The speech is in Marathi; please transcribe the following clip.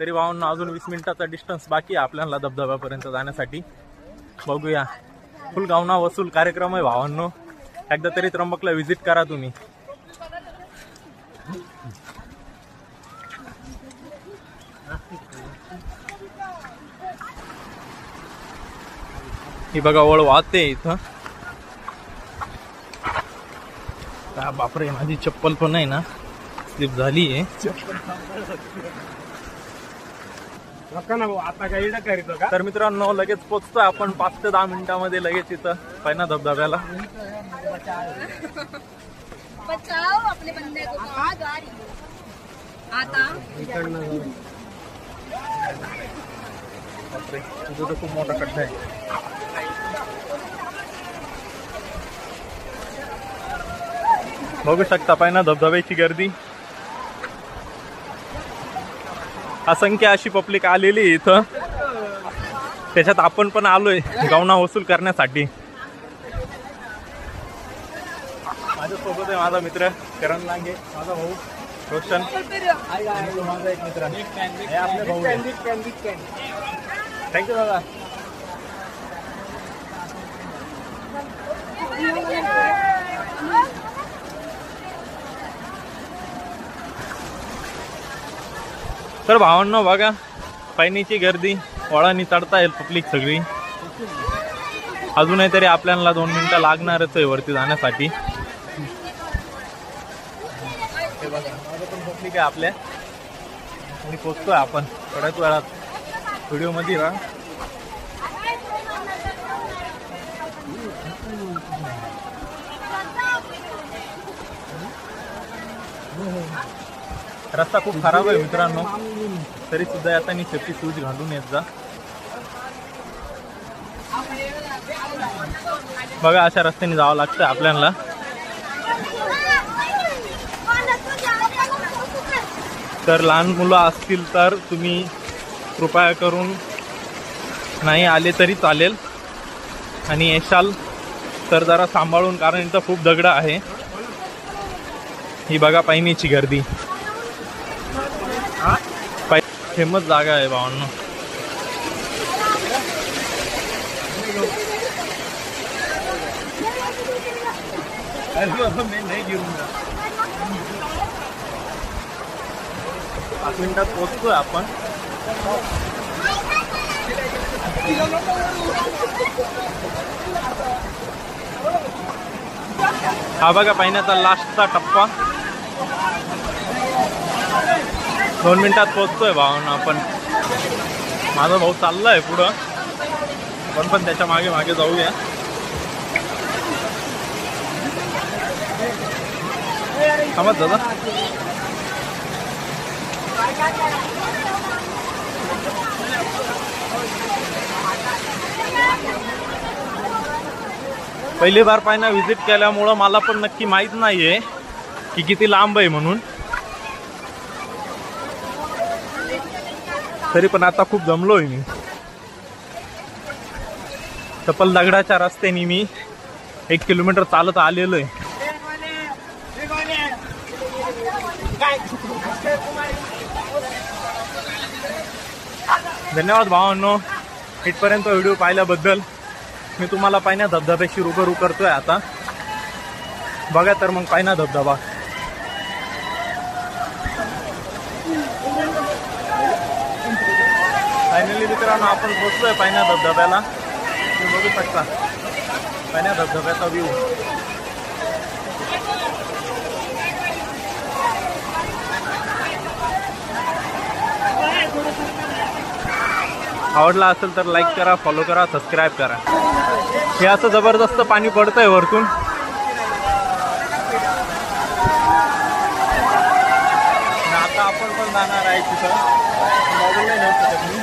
तरी भावांनो अजून 20 मिनिटाचा डिस्टन्स बाकी आहे आपल्याला धबधब्यापर्यंत जाण्यासाठी। बघूया, फुल गावना वसूल कार्यक्रम आहे भावांनो, एकदा तरी त्र्यंबकला व्हिजिट करा तुम्ही। ही बघा वळ वाहते इथं। बापरे, माझी चप्पल पण आहे ना स्लिप झाली आहे। तर मित्रांनो लगेच पोहोचतोय आपण 5 ते 10 मिनिटांमध्ये लगेच इथं पैना धबधब्याला। बचाओ अपने बंदे को, कहाँ जा रही हो? आता बापरे, तुझं तर खूप मोठा खड्डा आहे। बघू शकता पैना धबधब्याची गर्दी, असंख्य अशी पब्लिक आलेली इथं, त्याच्यात आपण पण आलोय गावना वसूल करण्यासाठी। माझ्यासोबत आहे माझा मित्र करण लांगे, माझा भाऊ रोशन, माझा एक मित्र आपले भाऊ। थँक्यू दादा। तर भावांनो बघा, पैनीची गर्दी, वळानी चढता येईल पब्लिक सगळी। अजूनही तरी आपल्याला 2 मिनिटं लागणारच आहे वरती जाण्यासाठी। हे बघा, माझं पण पब्लिक आहे आपल्या, आणि पोचतोय आपण थोड्याच वेळात। व्हिडिओ मध्ये राहा। रस्ता खूप खराब आहे मित्रांनो, तरी सुद्धा आता सेफ्टी शूज घालून येत जा। बघा, अशा रस्त्याने जावं लागतं आपल्याला। तर लहान मुलं असतील तर तुम्ही कृपया करून नाही आले तरी चालेल, आणि येशाल तर जरा सांभाळून, कारण इथं खूप दगड आहे। ही बघा पैनीची गर्दी, फेमस जागा आहे भावांनो। पाच मिनिटात पोहोचतोय आपण। हा बघा पैण्याचा लास्टचा टप्पा, 2 मिनिटात पोहोचतोय भावांनो आपण। माझा भाऊ चाललाय पुढं, पण त्याच्या मागे मागे जाऊया। समज दादा, पहिली बार पैना व्हिजिट केल्यामुळं मला पण नक्की माहित नाहीये की किती लांब आहे म्हणून, तरी पण आता खूप जमलोय मी। चप्पल दगडाच्या रस्त्याने मी 1 किलोमीटर चालत आलेलो आहे। धन्यवाद भावांनो इथपर्यंत व्हिडिओ पाहिल्याबद्दल। मी तुम्हाला पैना धबधब्याशी रूबरू करतोय आता। बघा तर मग पैना धबधबा। फायनली मित्रांनो आपण पोहोचलोय पैना धबधब्याला। तुम्ही बघू शकता पैना धबधब्याचा व्ह्यू। आवडला असेल तर लाईक करा, फॉलो करा, सबस्क्राईब करा। हे असं जबरदस्त पाणी पडतंय वरतून। आता आपण पण जाणार आहे तिथं, मोबाईल नाही नेऊ शकत मी।